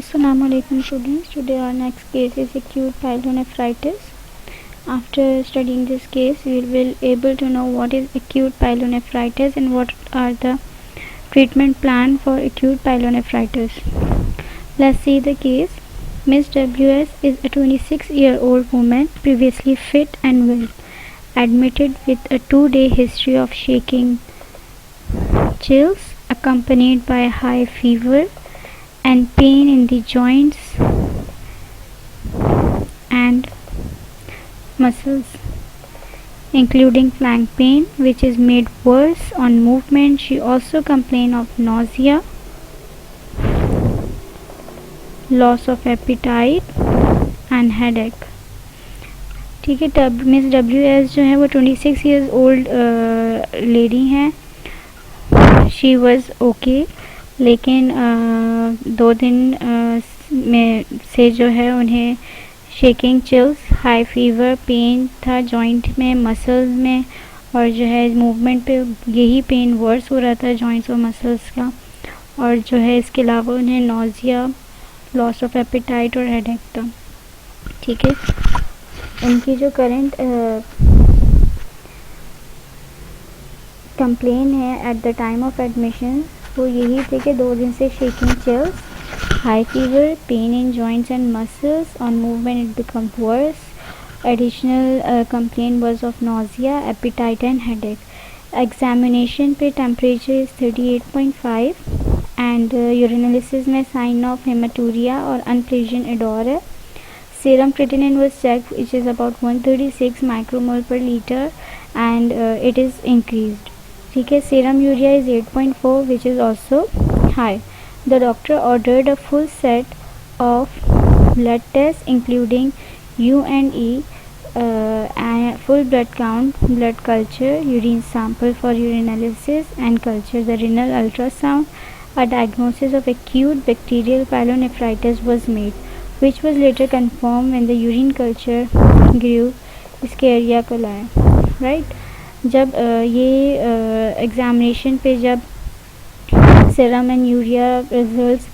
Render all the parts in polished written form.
Assalamu alaikum students. Today our next case is acute pyelonephritis. After studying this case, we will able to know what is acute pyelonephritis and what are the treatment plan for acute pyelonephritis. Let's see the case. Miss WS is a 26-year-old woman, previously fit and well, admitted with a 2-day history of shaking, chills accompanied by high fever and pain in the joints and muscles, including flank pain, which is made worse on movement. She also complained of nausea, loss of appetite and headache. ठीक है, तब miss WS जो है वो 26 years old lady हैं. She was okay, लेकिन 2 दिन में से जो है उन्हें shaking, chills, high fever, pain था जॉइंट में, मसल्स में, और जो है मूवमेंट पे यही पेन वर्स हो रहा था जॉइंट्स और मसल्स का. और जो है इसके अलावा उन्हें नोज़िया, लॉस ऑफ एपेटाइट और हेडेक था. ठीक है, उनकी जो करंट कंप्लेन है at the time of admission वो यही थे कि 2 दिन से shaking, chills, high fever, pain in joints and muscles, on movement it become worse. Additional complain was of nausea, appetite and headache. Examination पे टेम्परेचर इज़ 38.5 एंड यूरिनालिसिस में sign of haematuria और unpleasant odour है. Serum creatinine was checked, which is about 136 micromole per liter, and it is increased. ठीक है, serum urea is 8.4, which is also high. The doctor ordered a full set of blood tests, including U&E, and full blood count, blood culture, urine sample for urinalysis, and culture the renal ultrasound. A diagnosis of acute bacterial pyelonephritis was made, which was later confirmed when the urine culture grew Escherichia coli. Right? जब ये examination पे जब serum and urea results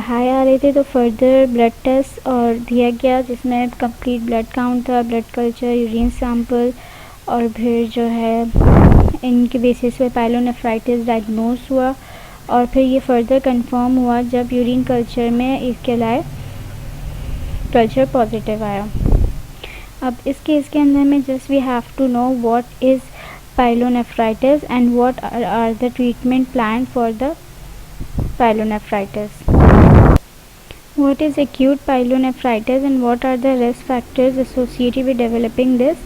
high आ रहे थे तो further blood test और दिया गया, जिसमें कंप्लीट ब्लड काउंट था, ब्लड कल्चर, यूरिन सैंपल, और फिर जो है इनके बेसिस पे पायलोनेफ्राइटिस डायग्नोज हुआ. और फिर ये फर्दर कंफर्म हुआ जब यूरिन कल्चर में इसके अलावा कल्चर पॉजिटिव आया. अब इस केस के अंदर में just we have to know what is pyelonephritis and what are the treatment plan for the pyelonephritis. What is acute pyelonephritis and what are the risk factors associated with developing this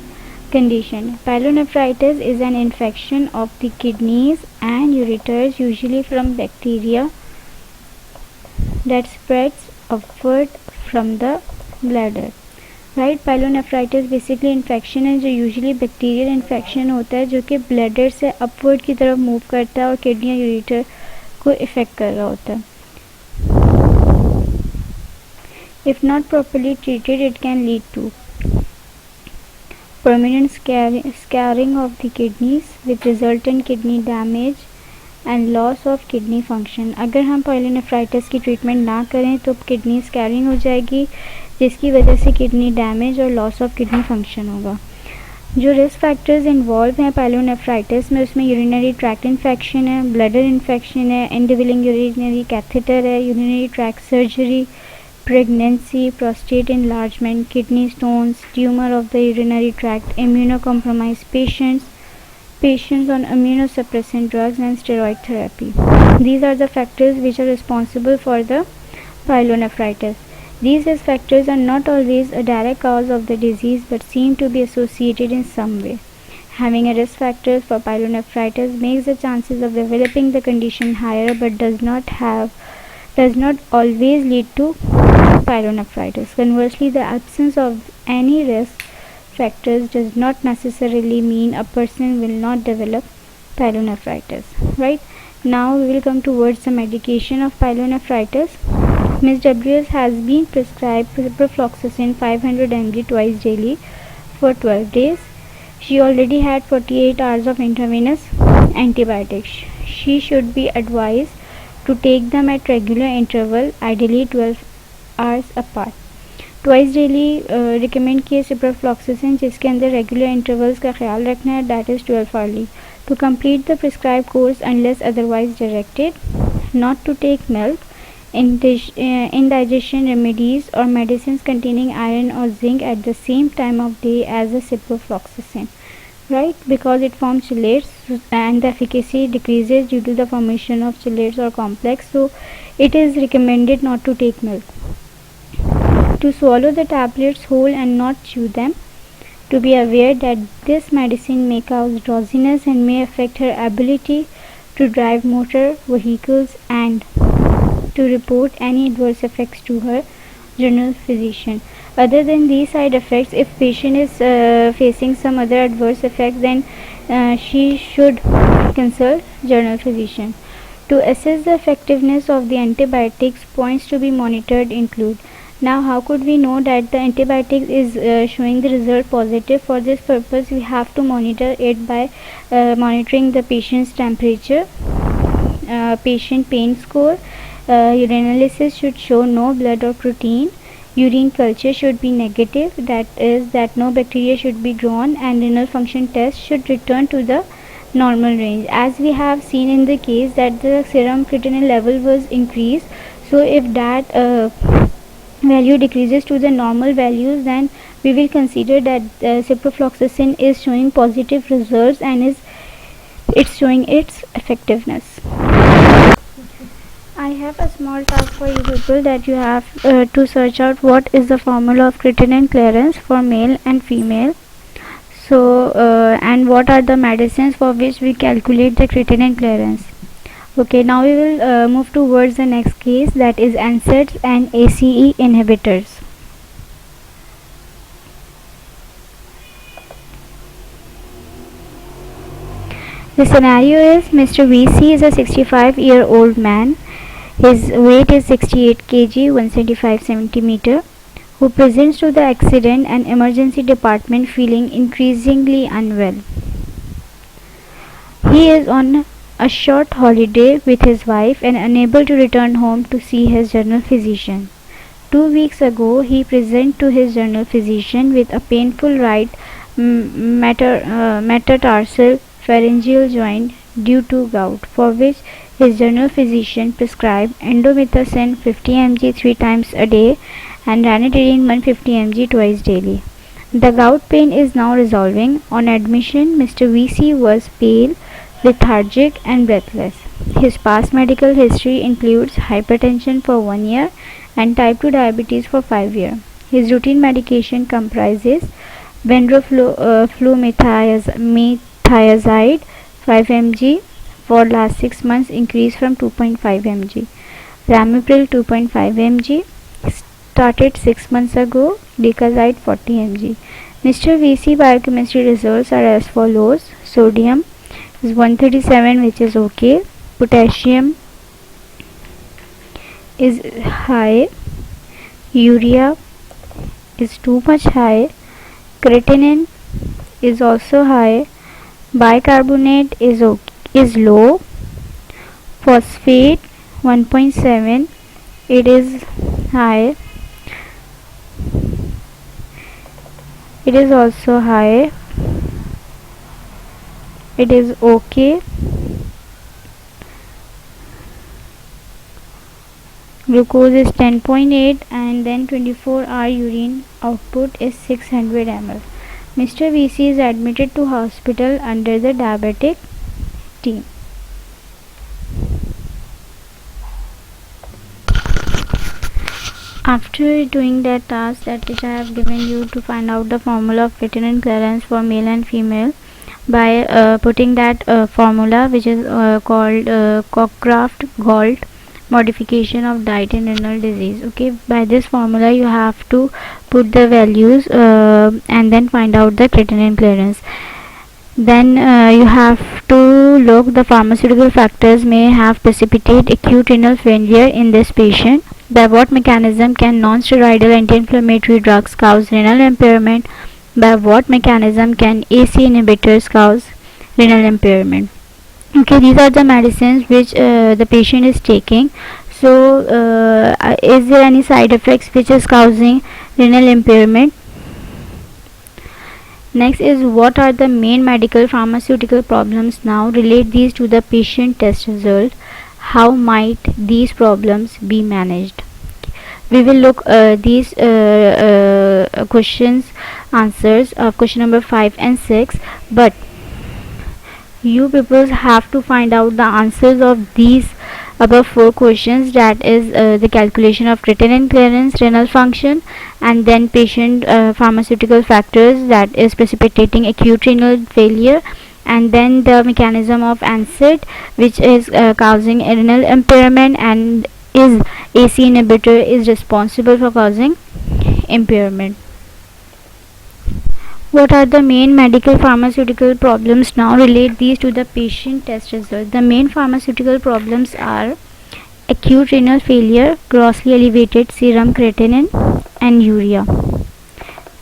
condition. Pyelonephritis is an infection of the kidneys and ureters, usually from bacteria that spreads upward from the bladder. Right? Pyelonephritis basically infection है जो usually bacterial infection होता है, जो कि bladder से upward की तरफ move करता है और किडनी या यूरेटर को इफ़ेक्ट कर रहा होता है. If not properly treated, it can lead to permanent scarring of the kidneys with resultant kidney damage and loss of kidney function. अगर हम पायलोनेफ्राइटिस की ट्रीटमेंट ना करें तो किडनी स्कैरिंग हो जाएगी, जिसकी वजह से किडनी डैमेज और लॉस ऑफ किडनी फंक्शन होगा. जो रिस्क फैक्टर्स इन्वॉल्व हैं पायलोनेफ्राइटिस में, उसमें यूरिनरी ट्रैक्ट इन्फेक्शन है, ब्लैडर इन्फेक्शन है, इंडिविलिंग यूरिनरी कैथेटर है, urinary tract surgery, pregnancy, prostate enlargement, kidney stones, tumor of the urinary tract, immunocompromised patients, patients on immunosuppressant drugs and steroid therapy. These are the factors which are responsible for the pyelonephritis. These risk factors are not always a direct cause of the disease but seem to be associated in some way. Having a risk factors for pyelonephritis makes the chances of developing the condition higher but does not always lead to pyelonephritis. Conversely, the absence of any risk factors does not necessarily mean a person will not develop pyelonephritis. Right? Now we will come towards the medication of pyelonephritis. Ms. WS has been prescribed ciprofloxacin 500 mg twice daily for 12 days. She already had 48 hours of intravenous antibiotics. She should be advised to take them at regular interval, ideally 12 hours apart. Twice daily recommend किए ciprofloxacin, जिसके अंदर regular intervals का ख्याल रखना है, that is 12 hourly. To complete the prescribe course unless otherwise directed. Not to take milk, indigestion remedies or medicines containing iron or zinc at the same time of day as the ciprofloxacin, right, because it forms chelates and the efficacy decreases due to the formation of chelates or complex. So it is recommended not to take milk. To swallow the tablets whole and not chew them. To be aware that this medicine may cause drowsiness and may affect her ability to drive motor vehicles, and to report any adverse effects to her general physician. Other than these side effects, if patient is facing some other adverse effects, then she should consult general physician. To assess the effectiveness of the antibiotics, points to be monitored include. Now, how could we know that the antibiotic is showing the result positive? For this purpose, we have to monitor it by monitoring the patient's temperature, patient pain score. Urinalysis should show no blood or protein. Urine culture should be negative, that is that no bacteria should be grown, and renal function test should return to the normal range. As we have seen in the case that the serum creatinine level was increased, so if that value decreases to the normal values, then we will consider that ciprofloxacin is showing positive results and it's showing its effectiveness. I have a small task for you people, that you have to search out what is the formula of creatinine clearance for male and female. So and what are the medicines for which we calculate the creatinine clearance. Okay, now we will move towards the next case, that is NSAIDs and ACE inhibitors. The scenario is Mr. VC is a 65-year-old man. His weight is 68 kg, 175 centimeter, who presents to the accident and emergency department feeling increasingly unwell. He is on a short holiday with his wife and unable to return home to see his general physician. 2 weeks ago, he presented to his general physician with a painful right metatarsal pharyngeal joint due to gout, for which his general physician prescribed indomethacin 50 mg 3 times a day and ranitidine 150 mg twice daily. The gout pain is now resolving. On admission, Mr. VC was pale, lethargic and breathless. His past medical history includes hypertension for 1 year and type 2 diabetes for 5 years. His routine medication comprises flumethazide 5 mg for last 6 months, increased from 2.5 mg. Ramipril 2.5 mg, started 6 months ago. Decazide 40 mg. Mr. VC biochemistry results are as follows. Sodium is 137, which is okay. Potassium is high. Urea is too much high. Creatinine is also high. Bicarbonate is low. Phosphate 1.7, it is high. It is also high. It is okay. Glucose is 10.8 and then 24-hour urine output is 600 ml. Mr. VC is admitted to hospital under the diabetic team. After doing that task that which I have given you to find out the formula of creatinine clearance for male and female by putting that formula, which is called Cockcroft-Gault modification of diet in renal disease. Okay, by this formula you have to put the values and then find out the creatinine clearance. Then you have to look the pharmaceutical factors may have precipitate acute renal failure in this patient. By what mechanism can non-steroidal anti-inflammatory drugs cause renal impairment? By what mechanism can ACE inhibitors cause renal impairment? Okay, these are the medicines which the patient is taking. So is there any side effects which is causing renal impairment? Next is, what are the main medical pharmaceutical problems now? Relate these to the patient test result. How might these problems be managed? We will look these questions answers of question number 5 and 6, but you people have to find out the answers of these above 4 questions, that is the calculation of creatinine clearance, renal function, and then patient pharmaceutical factors, that is precipitating acute renal failure, and then the mechanism of NSAID which is causing renal impairment, and is AC inhibitor is responsible for causing impairment. What are the main medical pharmaceutical problems now? Relate these to the patient test result. The main pharmaceutical problems are acute renal failure, grossly elevated serum creatinine and urea,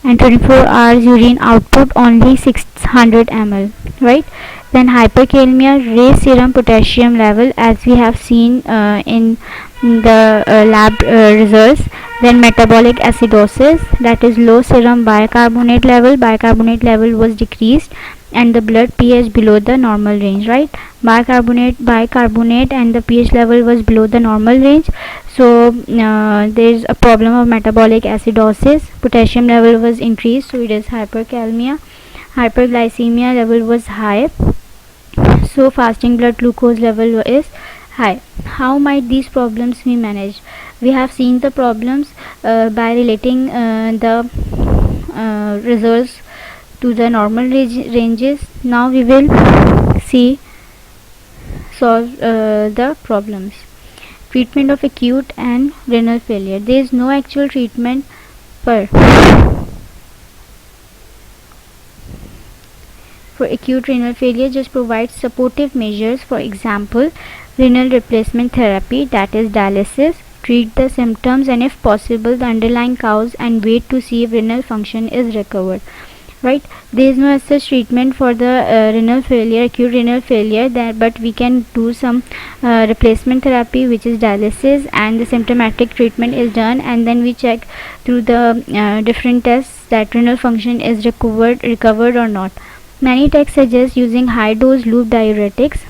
and 24 hours urine output only 600 ml, right? Then hyperkalemia, raised serum potassium level, as we have seen in the lab results. Then metabolic acidosis, that is low serum bicarbonate level was decreased, and the blood pH below the normal range, right? Bicarbonate and the pH level was below the normal range, so there is a problem of metabolic acidosis. Potassium level was increased, so it is hyperkalemia. Hyperglycemia level was high, so fasting blood glucose level is high. How might these problems be managed? We have seen the problems by relating the results to the normal ranges. Now we will solve the problems. Treatment of acute and renal failure. There is no actual treatment for acute renal failure. Just provide supportive measures, for example renal replacement therapy, that is dialysis. Treat the symptoms, and if possible the underlying cause, and wait to see if renal function is recovered, right? There is no such treatment for the acute renal failure, but we can do some replacement therapy, which is dialysis, and the symptomatic treatment is done, and then we check through the different tests that renal function is recovered or not. Many texts suggest using high dose loop diuretics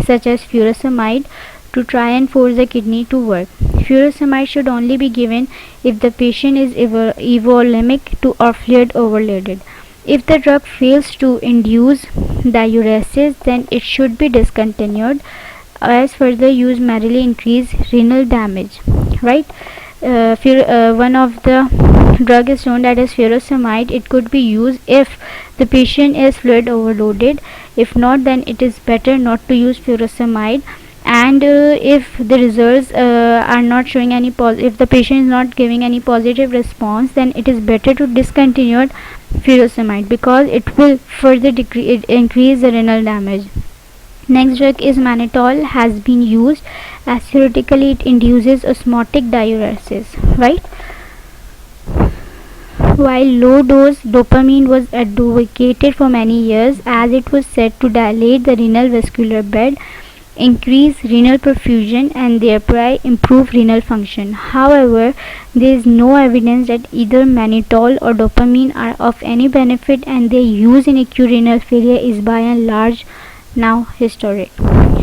such as furosemide to try and force the kidney to work. Furosemide should only be given if the patient is evolemic to or fluid overloaded. If the drug fails to induce diuresis, then it should be discontinued, as further use merely increase renal damage, right? One of the drug is known that is furosemide. It could be used if the patient is fluid overloaded. If not, then it is better not to use furosemide. And if the results are not showing any if the patient is not giving any positive response, then it is better to discontinue furosemide, because it will further increase the renal damage. Next drug is mannitol. Has been used as theoretically it induces osmotic diuresis, right? While low dose dopamine was advocated for many years, as it was said to dilate the renal vascular bed, increase renal perfusion, and thereby improve renal function. However, there is no evidence that either mannitol or dopamine are of any benefit, and their use in acute renal failure is by and large now historic.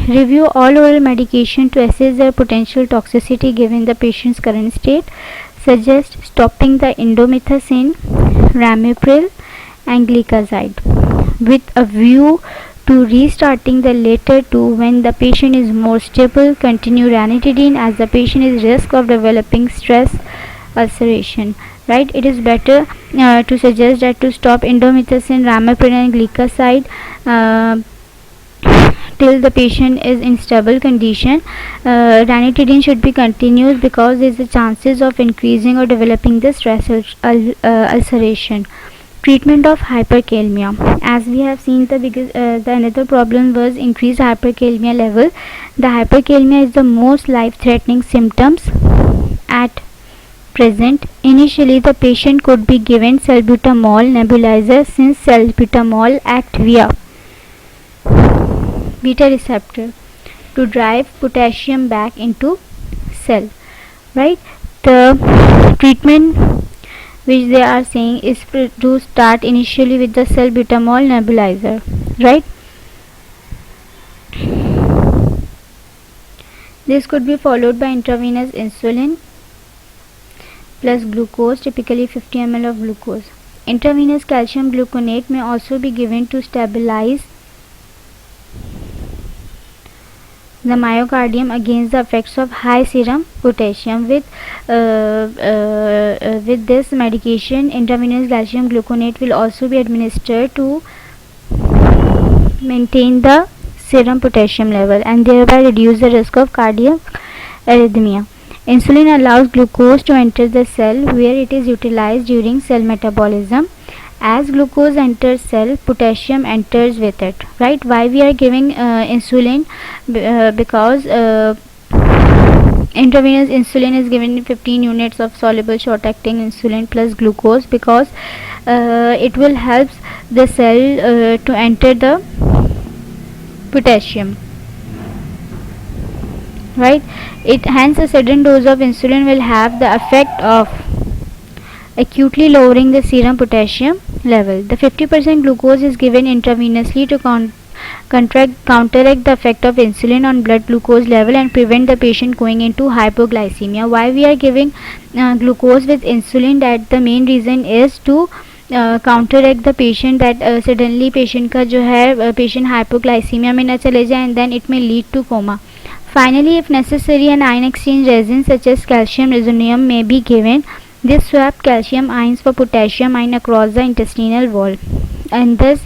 Review all oral medication to assess their potential toxicity given the patient's current state. Suggest stopping the indomethacin, ramipril, and gliclazide, with a view to restarting the later two when the patient is more stable. Continue ranitidine as the patient is risk of developing stress ulceration, right? It is better to suggest that to stop indomethacin, ramipril, and gliclazide till the patient is in stable condition. Ranitidine should be continued because there is a chances of increasing or developing the stress ulceration. Treatment of hyperkalemia. As we have seen, the another problem was increased hyperkalemia level. The hyperkalemia is the most life-threatening symptoms at present. Initially, the patient could be given salbutamol nebulizer, since salbutamol act via beta receptor to drive potassium back into cell, right? The treatment which they are saying is to start initially with the salbutamol nebulizer, right? This could be followed by intravenous insulin plus glucose, typically 50 ml of glucose. Intravenous calcium gluconate may also be given to stabilize the myocardium against the effects of high serum potassium. With this medication, intravenous calcium gluconate will also be administered to maintain the serum potassium level and thereby reduce the risk of cardiac arrhythmia. Insulin allows glucose to enter the cell where it is utilized during cell metabolism. As glucose enters cell, potassium enters with it, right? Why we are giving insulin? Because intravenous insulin is given in 15 units of soluble short acting insulin plus glucose, because it will help the cell to enter the potassium, right? Hence a sudden dose of insulin will have the effect of acutely lowering the serum potassium level. The 50% glucose is given intravenously to counteract the effect of insulin on blood glucose level and prevent the patient going into hypoglycemia. Why we are giving glucose with insulin? That the main reason is to counteract the patient, that suddenly patient का जो है patient hypoglycemia में न चले जाए and then it may lead to coma. Finally, if necessary, an ion exchange resin such as calcium resonium may be given. This swap calcium ions for potassium ion across the intestinal wall and thus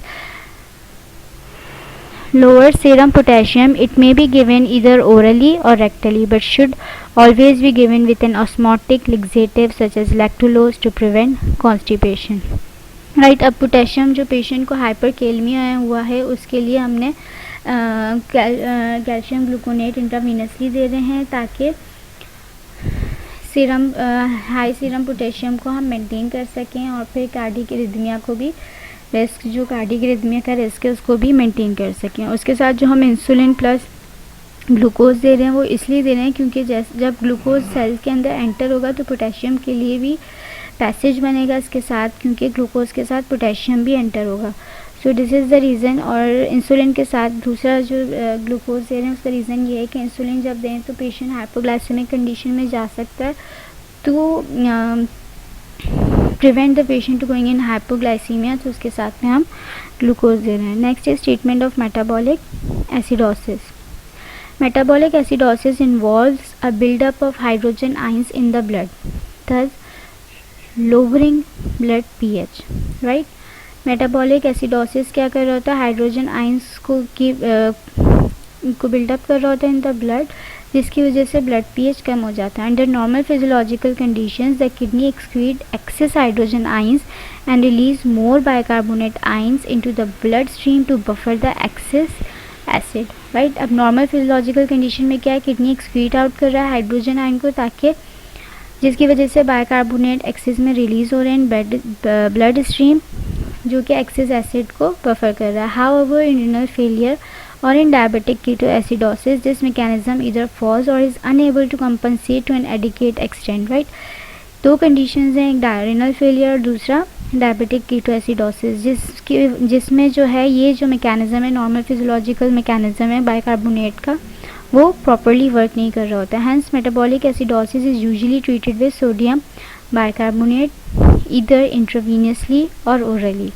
lower serum potassium. It may be given either orally or rectally, but should always be given with an osmotic laxative such as lactulose to prevent constipation, right? अब potassium जो patient को हाइपरकेलमिया हुआ है उसके लिए हमने calcium gluconate intravenously दे रहे हैं ताकि सीरम हाई सीरम पोटेशियम को हम मेंटेन कर सकें और फिर कार्डियक रिदमिया को भी रिस्क, जो कार्डियक रिदमिया का रिस्क है उसको भी मेंटेन कर सकें. उसके साथ जो हम इंसुलिन प्लस ग्लूकोज दे रहे हैं वो इसलिए दे रहे हैं क्योंकि जब ग्लूकोज सेल के अंदर एंटर होगा तो पोटेशियम के लिए भी पैसेज बनेगा इसके साथ, क्योंकि ग्लूकोज के साथ पोटेशियम भी एंटर होगा. So this is the reason. और इंसुलिन के साथ दूसरा जो ग्लूकोज दे रहे हैं उसका रीज़न ये है कि इंसुलिन जब दें तो पेशेंट हाइपोग्लाइसेमिक कंडीशन में जा सकता है, तो prevent the patient to going in hypoglycaemia, तो उसके साथ में हम ग्लूकोज दे रहे हैं. Next is treatment of metabolic acidosis. Metabolic acidosis involves a buildup of hydrogen ions in the blood, thus lowering blood pH, right? Metabolic acidosis क्या कर रहा होता है? हाइड्रोजन आइंस को बिल्डअप कर रहा होता है इन द ब्लड, जिसकी वजह से ब्लड पीएच कम हो जाता है. Under normal physiological conditions the kidney excrete excess hydrogen ions and release more bicarbonate ions into the blood stream to buffer the excess acid, right? अब नॉर्मल फिजियोलॉजिकल कंडीशन में क्या है? किडनी एक्सक्रीट आउट कर रहा है hydrogen ion को, ताकि जिसकी वजह से बाइकार्बोनेट एक्सेस में रिलीज हो रहे हैं ब्लड स्ट्रीम, जो कि एक्सेस एसिड को बफर कर रहा है. हाउएवर इन रीनल फेलियर और in diabetic ketoacidosis this mechanism either falls और is unable to compensate to an adequate extent, right? दो कंडीशंस हैं, एक रीनल फेलियर और दूसरा डायबिटिक कीटोएसिडोसिस, जिसमें जो है ये जो मैकेनिज्म है नॉर्मल फिजियोलॉजिकल मैकेनिज्म है बाइकार्बोनेट का, वो प्रॉपरली वर्क नहीं कर रहा होता है. Hence metabolic acidosis is usually treated with sodium bicarbonate either intravenously और ओरली,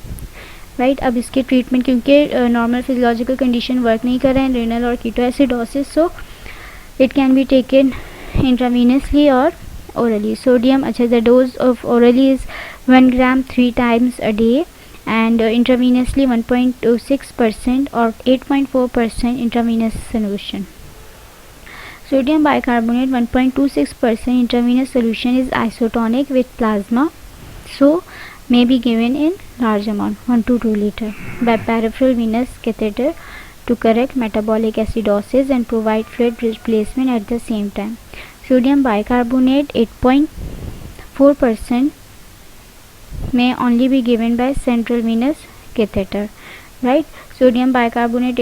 राइट? अब इसके ट्रीटमेंट, क्योंकि नॉर्मल फिजियोलॉजिकल कंडीशन वर्क नहीं कर रहे हैं रीनल और ketoacidosis, so it can be taken intravenously और orally. Sodium, the dose of orally is 1 gram 3 times a day, and intravenously 1.26% or 8.4% intravenous solution. Sodium bicarbonate 1.26% intravenous solution is isotonic with plasma, so may be given in large amount 1 to 2 liter by peripheral venous catheter to correct metabolic acidosis and provide fluid replacement at the same time. Sodium bicarbonate 8.4% may only be given by central venous catheter, right? Sodium bicarbonate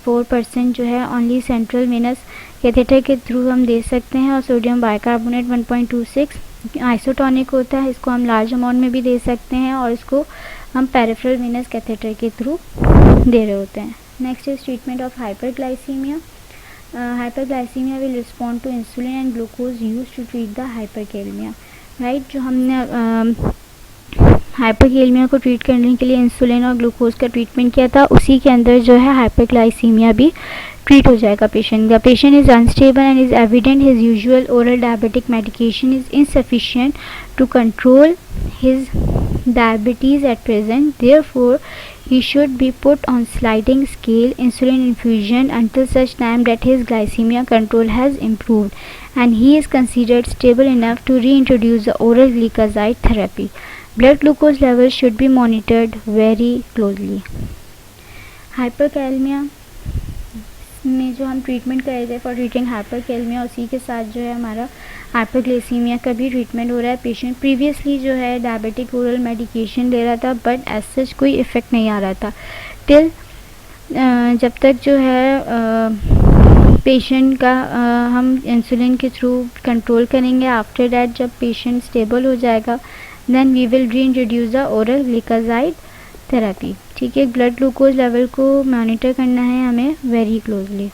4% जो है only central venous catheter के through हम दे सकते हैं, और sodium bicarbonate 1.26 isotonic होता है, इसको हम लार्ज अमाउंट में भी दे सकते हैं, और इसको हम पेरिफेरल वेनस कैथेटर के थ्रू दे रहे होते हैं। Next is treatment of hyperglycemia. Hyperglycemia will respond to insulin and glucose use to treat the hyperkalemia, right. जो हमने हाइपरकैलमिया को ट्रीट करने के लिए इंसुलिन और ग्लूकोज का ट्रीटमेंट किया था, उसी के अंदर जो है हाइपरग्लाइसीमिया भी ट्रीट हो जाएगा पेशेंट का। Patient is unstable and is evident his usual oral diabetic medication is insufficient to control his diabetes at present, therefore he should be put on sliding scale insulin infusion until such time that his glycemia control has improved and he is considered stable enough to reintroduce the oral gliclazide therapy. Blood glucose levels should be monitored very closely. हाइपरकैलमिया में जो हम treatment कर रहे थे for treating हाइपरकैलमिया, उसी के साथ जो है हमारा हाइपरग्लाइसीमिया का भी ट्रीटमेंट हो रहा है। पेशेंट प्रीवियसली जो है डायबिटिक ओरल मेडिकेशन ले रहा था, बट एज सच कोई इफ़ेक्ट नहीं आ रहा था टिल जब तक जो है पेशेंट का हम इंसुलिन के थ्रू कंट्रोल करेंगे। आफ्टर दैट जब पेशेंट स्टेबल हो जाएगा, देन वी विल री इंट्रोड्यूस द ओरल ग्लिकाजाइड थेरेपी, ठीक है। ब्लड ग्लूकोज लेवल को मॉनिटर करना है हमें वेरी क्लोजली।